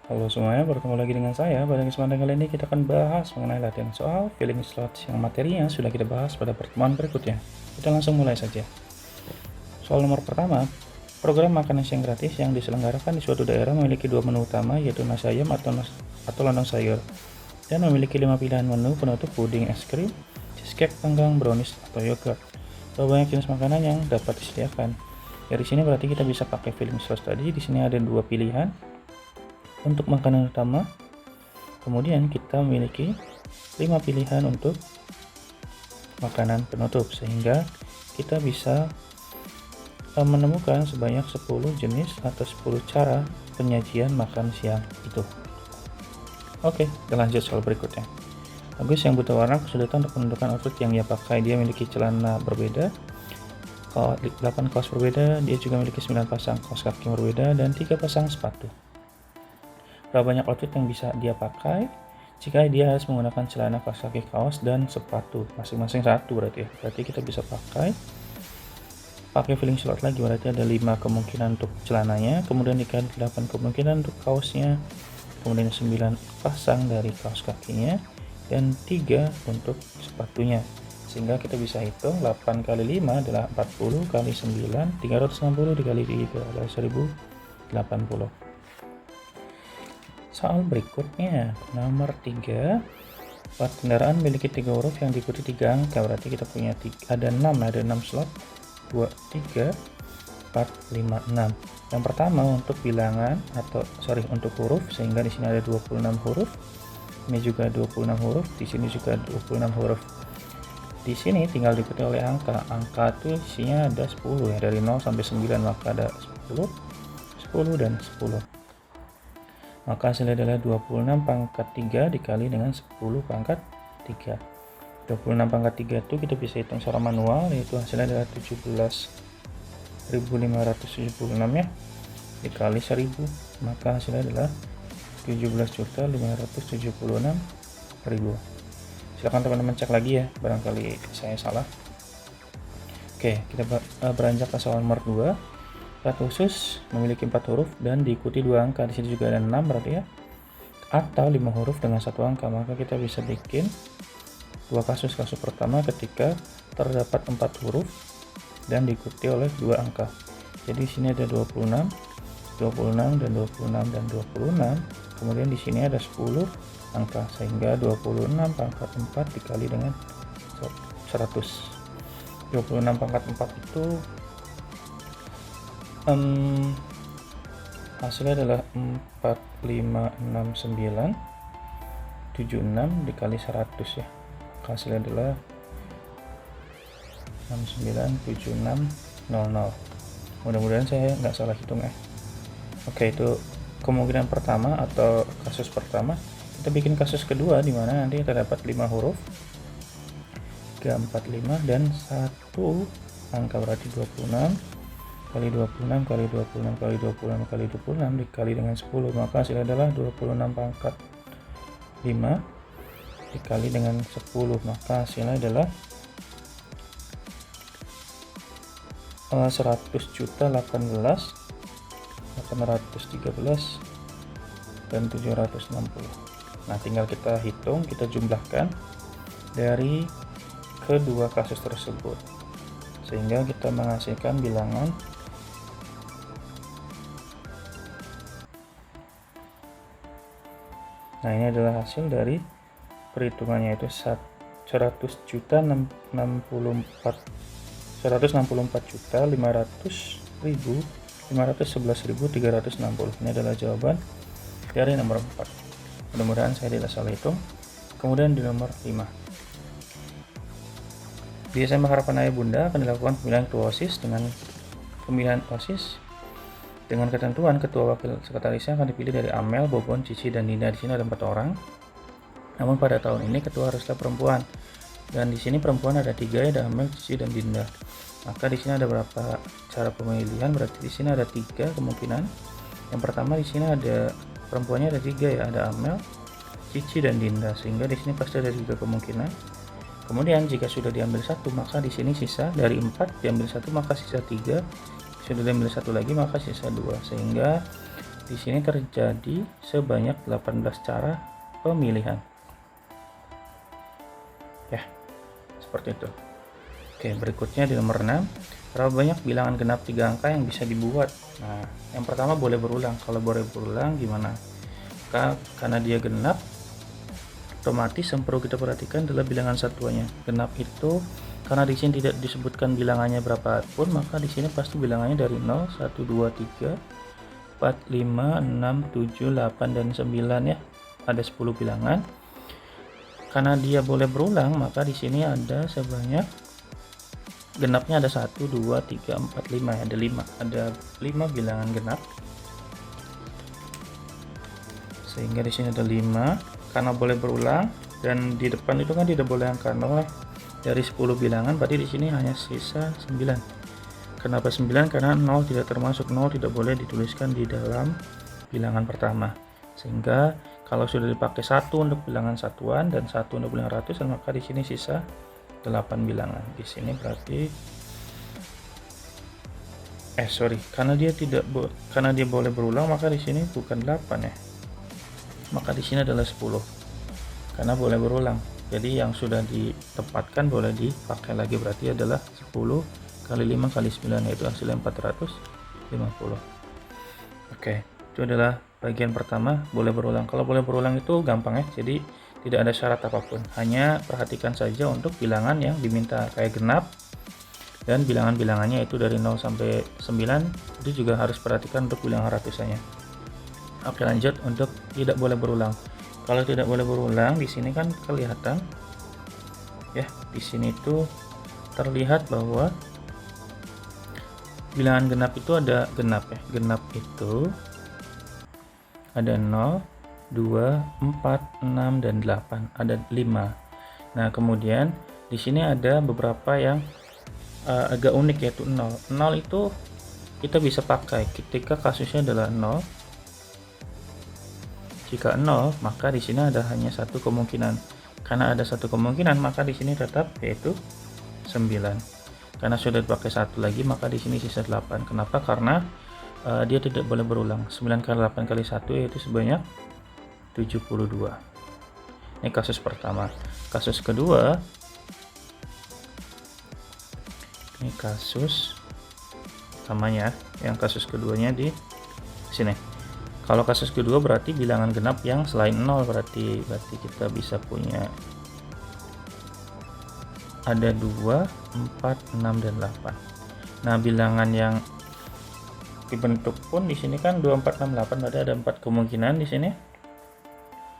Halo semuanya, bertemu lagi dengan saya. Pada kesempatan kali ini kita akan bahas mengenai latihan soal filling slots yang materinya sudah kita bahas pada pertemuan berikutnya. Kita langsung mulai saja. Soal nomor pertama, program makan siang gratis yang diselenggarakan di suatu daerah memiliki dua menu utama, yaitu nasi ayam atau lontong sayur, dan memiliki 5 pilihan menu penutup puding es krim, cheesecake panggang, brownies, atau yogurt. Berapa banyak jenis makanan yang dapat disediakan? Dari sini berarti kita bisa pakai filling slots tadi. Di sini ada dua pilihan untuk makanan utama. Kemudian kita memiliki 5 pilihan untuk makanan penutup, sehingga kita bisa menemukan sebanyak 10 jenis atau 10 cara penyajian makan siang itu. Oke, kita lanjut soal berikutnya. Agus yang buta warna kesulitan untuk menentukan outfit yang dia pakai. Dia memiliki celana berbeda, 8 kaos berbeda, dia juga memiliki 9 pasang kaos kaki berbeda, dan 3 pasang sepatu. Berapa banyak outfit yang bisa dia pakai jika dia harus menggunakan celana, kaos kaki, kaos, dan sepatu masing-masing satu? Berarti kita bisa pakai filling slot lagi, berarti ada 5 kemungkinan untuk celananya, kemudian dikali 8 kemungkinan untuk kaosnya, kemudian 9 pasang dari kaos kakinya, dan 3 untuk sepatunya, sehingga kita bisa hitung 8 kali 5 adalah 40 kali 9 360 dikali 3 adalah 1080. Soal berikutnya, nomor 3, plat kendaraan memiliki 3 huruf yang diikuti 3 angka, berarti kita punya ada 6 slot, 2, 3, 4, 5, 6. Yang pertama untuk bilangan untuk huruf, sehingga di sini ada 26 huruf, ini juga 26 huruf, di sini juga 26 huruf. Di sini tinggal diikuti oleh angka. Angka itu isinya ada 10 ya, dari 0 sampai 9, maka ada 10, 10 dan 10. Maka hasilnya adalah 26 pangkat 3 dikali dengan 10 pangkat 3. 26 pangkat 3 itu kita bisa hitung secara manual, yaitu hasilnya adalah 17.576 ya, dikali 1000, maka hasilnya adalah 17.576.000. Silahkan teman-teman cek lagi ya, barangkali saya salah. Oke, kita beranjak ke soal nomor 2. Plat khusus memiliki 4 huruf dan diikuti 2 angka. Di sini juga ada 6 berarti ya, atau 5 huruf dengan 1 angka. Maka kita bisa bikin dua kasus. Kasus pertama ketika terdapat 4 huruf dan diikuti oleh 2 angka. Jadi di sini ada 26 dan 26 dan 26. Kemudian di sini ada 10 angka, sehingga 26 pangkat 4 dikali dengan 100. 26 pangkat 4 itu hasilnya adalah 456976 dikali 100 ya, hasilnya adalah 697600. Mudah-mudahan saya nggak salah hitung ya. Oke, itu kemungkinan pertama atau kasus pertama. Kita bikin kasus kedua, di mana nanti terdapat 5 huruf, 3, 4, 5 dan 1 angka, berarti 26 kali 26 kali 26 kali 26 kali 26 dikali dengan 10, maka hasilnya adalah 26 pangkat 5 dikali dengan 10, maka hasilnya adalah 100.18.813 dan 760. Nah, tinggal kita hitung, kita jumlahkan dari kedua kasus tersebut, sehingga kita menghasilkan bilangan Nah, ini adalah hasil dari perhitungannya, itu 164.511.360. Ini adalah jawaban dari nomor 4. Mudah-mudahan saya tidak salah hitung. Kemudian di nomor 5, di SMA Harapan Ayah Bunda akan dilakukan pemilihan ketua OSIS. Dengan pemilihan OSIS, dengan ketentuan ketua wakil sekretarisnya akan dipilih dari Amel, Bobon, Cici, dan Dinda. Di sini ada 4 orang. Namun pada tahun ini ketua haruslah perempuan. Dan di sini perempuan ada 3 ya, ada Amel, Cici, dan Dinda. Maka di sini ada berapa cara pemilihan? Berarti di sini ada 3 kemungkinan. Yang pertama, di sini ada perempuannya ada 3 ya, ada Amel, Cici, dan Dinda. Sehingga di sini pasti ada 3 kemungkinan. Kemudian jika sudah diambil 1, maka di sini sisa dari 4 diambil 1, maka sisa 3. Sudah diambil 1 lagi, maka sisa 2, sehingga di sini terjadi sebanyak 18 cara pemilihan. Ya, seperti itu. Oke, berikutnya di nomor 6, berapa banyak bilangan genap 3 angka yang bisa dibuat? Nah, yang pertama boleh berulang. Kalau boleh berulang gimana? Karena dia genap, otomatis yang perlu kita perhatikan adalah bilangan satuannya. Genap itu karena di sini tidak disebutkan bilangannya berapa pun, maka di sini pasti bilangannya dari 0, 1, 2, 3, 4, 5, 6, 7, 8, dan 9 ya. Ada 10 bilangan. Karena dia boleh berulang, maka di sini ada sebanyak genapnya ada 1, 2, 3, 4, 5 ya. Ada 5 bilangan genap. Sehingga di sini ada 5 karena boleh berulang, dan di depan itu kan tidak boleh angka 0 ya. Dari 10 bilangan berarti di sini hanya sisa 9. Kenapa 9? Karena 0 tidak termasuk, 0 tidak boleh dituliskan di dalam bilangan pertama. Sehingga kalau sudah dipakai 1 untuk bilangan satuan dan 1 untuk bilangan ratusan, maka di sini sisa 8 bilangan. Di sini berarti karena dia boleh berulang, maka di sini bukan 8 ya. Maka di sini adalah 10. Karena boleh berulang. Jadi yang sudah ditempatkan boleh dipakai lagi, berarti adalah 10 kali 5 kali 9, yaitu hasilnya 450. Oke, itu adalah bagian pertama, boleh berulang. Kalau boleh berulang itu gampang ya, jadi tidak ada syarat apapun, hanya perhatikan saja untuk bilangan yang diminta kayak genap, dan bilangan-bilangannya itu dari 0 sampai 9 itu juga harus perhatikan untuk bilangan ratusannya. Oke, lanjut untuk tidak boleh berulang. Kalau tidak boleh berulang, di sini kan kelihatan ya, di sini tuh terlihat bahwa bilangan genap itu ada genap ya. Genap itu ada 0, 2, 4, 6, dan 8. Ada 5. Nah, kemudian di sini ada beberapa yang agak unik, yaitu 0. 0 itu kita bisa pakai ketika kasusnya adalah 0. Jika 0, maka di sini ada hanya satu kemungkinan. Karena ada satu kemungkinan, maka di sini tetap yaitu 9. Karena sudah dipakai satu lagi, maka di sini sisa 8. Kenapa? Karena dia tidak boleh berulang. 9 kali 8 kali 1 yaitu sebanyak 72. Ini kasus pertama. Kasus kedua, ini kasus pertamanya, yang kasus keduanya di sini. Kalau kasus kedua berarti bilangan genap yang selain 0, berarti kita bisa punya ada 2, 4, 6, dan 8. Nah, bilangan yang dibentuk pun di sini kan 2, 4, 6, 8, berarti ada 4 kemungkinan di sini.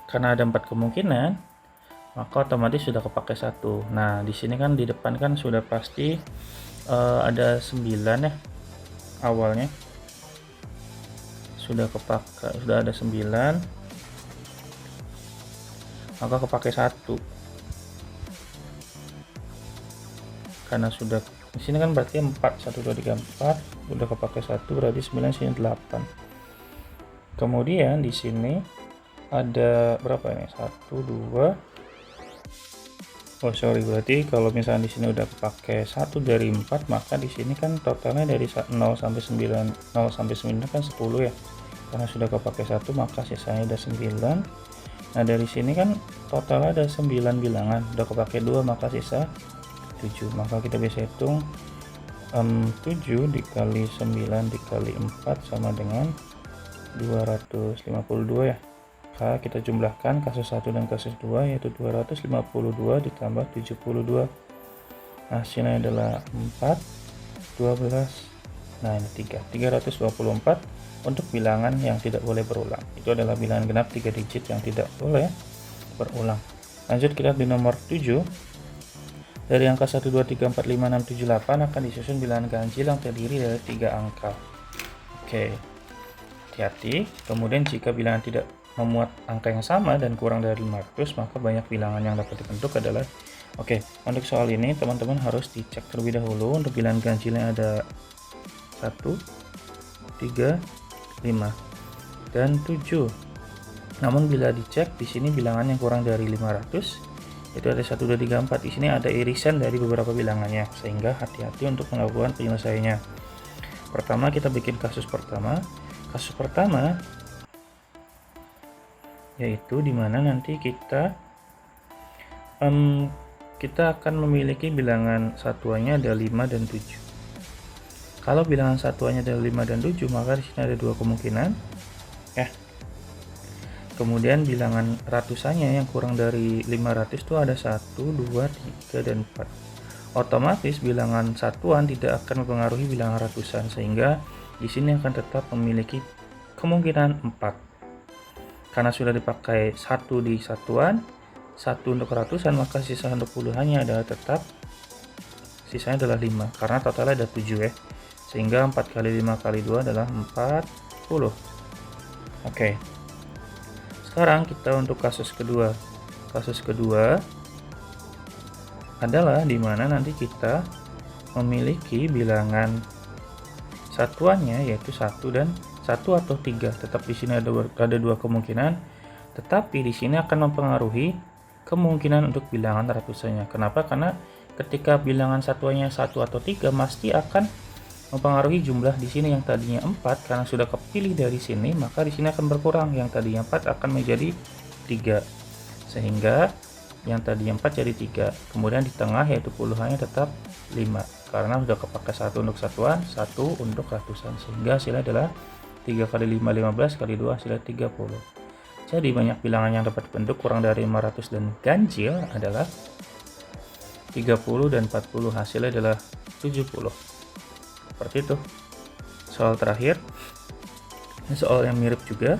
Karena ada 4 kemungkinan, maka otomatis sudah kepakai 1. Nah, di sini kan di depan kan sudah pasti ada 9 ya awalnya. Sudah ada 9, maka kepakai 1 karena sudah di sini kan berarti 4, 1, 2, 3, 4 sudah kepakai 1, berarti 9 sini 8. Kemudian di sini ada berapa ini? 1, 2, berarti kalau misalnya di sini udah kepakai 1 dari 4, maka di sini kan totalnya dari 0 sampai 9, 0 sampai 9 kan 10 ya. Karena sudah kepakai 1, maka sisanya ada 9. Nah, dari sini kan total ada 9 bilangan, udah kepakai 2, maka sisa 7. Maka kita bisa hitung 7 dikali 9 dikali 4 sama dengan 252 ya. Maka kita jumlahkan kasus 1 dan kasus 2, yaitu 252 ditambah 72. Hasilnya adalah 4, 12. Nah, ini 324 untuk bilangan yang tidak boleh berulang. Itu adalah bilangan genap 3 digit yang tidak boleh berulang. Lanjut kita di nomor 7. Dari angka 1, 2, 3, 4, 5, 6, 7, 8 akan disusun bilangan ganjil yang terdiri dari 3 angka. Oke, hati-hati. Kemudian jika bilangan tidak memuat angka yang sama dan kurang dari 500, maka banyak bilangan yang dapat dibentuk adalah untuk soal ini teman-teman harus dicek terlebih dahulu untuk bilangan ganjilnya ada 1, 3, 5, dan 7. Namun bila dicek di sini bilangan yang kurang dari 500, itu ada 1, 2, 3, 4. Di sini ada irisan dari beberapa bilangannya, sehingga hati-hati untuk melakukan penyelesaiannya. Pertama kita bikin kasus pertama. Kasus pertama yaitu dimana nanti kita akan memiliki bilangan satuannya ada 5 dan 7. Kalau bilangan satuannya ada 5 dan 7, maka di sini ada dua kemungkinan ya. Kemudian bilangan ratusannya yang kurang dari 500 itu ada 1, 2, 3, dan 4. Otomatis bilangan satuan tidak akan mempengaruhi bilangan ratusan, sehingga di sini akan tetap memiliki kemungkinan 4. Karena sudah dipakai 1 di satuan, 1 untuk ratusan, maka sisa untuk puluhannya adalah tetap sisanya adalah 5, karena totalnya ada 7 ya. Sehingga 4 kali 5 kali 2 adalah 40. Oke. Sekarang kita untuk kasus kedua. Kasus kedua adalah dimana nanti kita memiliki bilangan satuannya yaitu 1 dan 1 atau 3. Tetap di sini ada dua kemungkinan, tetapi di sini akan mempengaruhi kemungkinan untuk bilangan ratusannya. Kenapa? Karena ketika bilangan satuannya 1 atau 3 pasti akan mempengaruhi jumlah di sini yang tadinya 4, karena sudah kepilih dari sini, maka di sini akan berkurang. Yang tadinya 4 akan menjadi 3. Sehingga yang tadinya 4 jadi 3. Kemudian di tengah yaitu puluhannya tetap 5. Karena sudah kepakai 1 untuk satuan, 1 untuk ratusan. Sehingga hasilnya adalah 3 kali 5 15 kali 2 hasilnya 30. Jadi banyak bilangan yang dapat bentuk kurang dari 500 dan ganjil adalah 30 dan 40, hasilnya adalah 70. Seperti itu. Soal terakhir, ini soal yang mirip juga.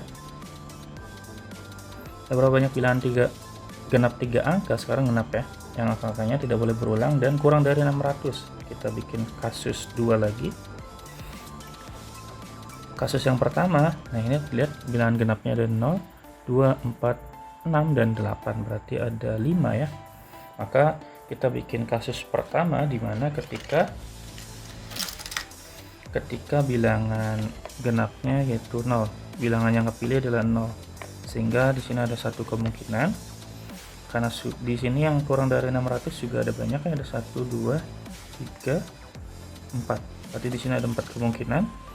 Berapa banyak bilangan genap 3 angka? Sekarang genap ya, yang angka-angkanya tidak boleh berulang dan kurang dari 600. Kita bikin kasus 2 lagi. Kasus yang pertama, nah ini lihat bilangan genapnya ada 0, 2, 4, 6, dan 8, berarti ada 5 ya. Maka kita bikin kasus pertama di mana ketika bilangan genapnya yaitu 0, bilangan yang kepilih adalah 0, sehingga di sini ada satu kemungkinan. Karena di sini yang kurang dari 600 juga ada banyak ya, ada 1, 2, 3, 4. Berarti di sini ada 4 kemungkinan.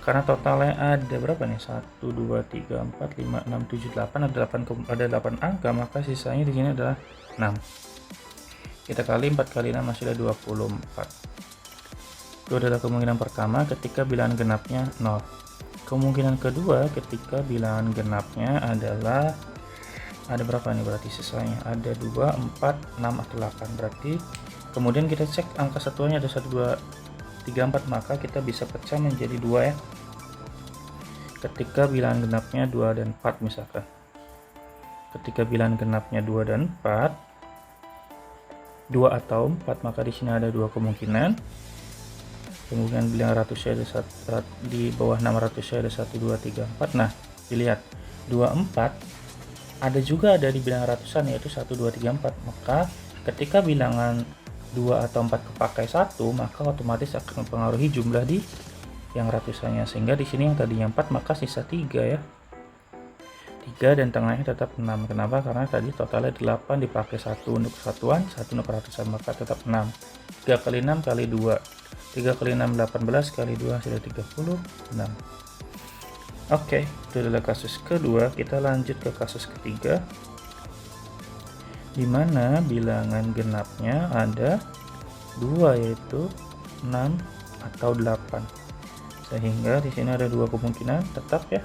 Karena totalnya ada berapa nih? 1, 2, 3, 4, 5, 6, 7, 8, ada 8 angka, maka sisanya di sini adalah 6. Kita kali 4 kali 6 hasilnya 24. Itu adalah kemungkinan pertama ketika bilangan genapnya 0. Kemungkinan kedua ketika bilangan genapnya adalah ada berapa nih, berarti sisanya ada 2, 4, 6, atau 8. Berarti kemudian kita cek angka satuannya ada 1, 2, 3, 4, maka kita bisa pecah menjadi 2 ya. Ketika bilangan genapnya 2 dan 4 misalkan. Ketika bilangan genapnya 2 dan 4, 2 atau 4, maka di sini ada dua kemungkinan. Kemudian bilangan ratusnya ada di bawah 600 ada 1, 2, 3, 4. Nah, dilihat 2, 4 ada juga ada di bilangan ratusan yaitu 1, 2, 3, 4. Maka ketika bilangan 2 atau 4 kepakai 1, maka otomatis akan mempengaruhi jumlah di yang ratusannya. Sehingga di sini yang tadinya 4 maka sisa 3 ya. 3 dan tengahnya tetap 6. Kenapa? Karena tadi totalnya 8 dipakai 1 untuk satuan, 1 untuk ratusan, maka tetap 6. 3 kali 6 kali 2. 3 kali 6 18 kali 2 hasilnya 36. Oke, itu adalah kasus kedua. Kita lanjut ke kasus ketiga, di mana bilangan genapnya ada 2 yaitu 6 atau 8. Sehingga di sini ada dua kemungkinan tetap ya.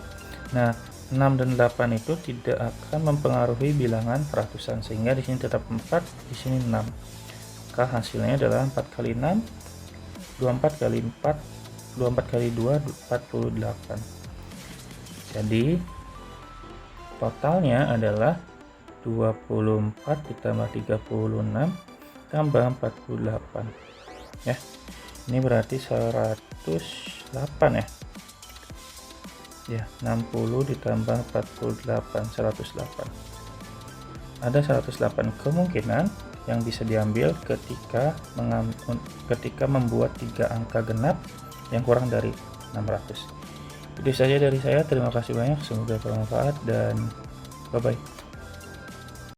Nah, 6 dan 8 itu tidak akan mempengaruhi bilangan ratusan, sehingga di sini tetap 4, di sini 6. Maka hasilnya adalah 4 kali 6 24 kali 4 24 kali 2 48. Jadi totalnya adalah 24 ditambah 36 tambah 48 ya. Ini berarti 108 ya. Ya, 60 ditambah 48 108. Ada 108 kemungkinan yang bisa diambil ketika membuat 3 angka genap yang kurang dari 600. Itu saja dari saya. Terima kasih banyak. Semoga bermanfaat dan bye-bye.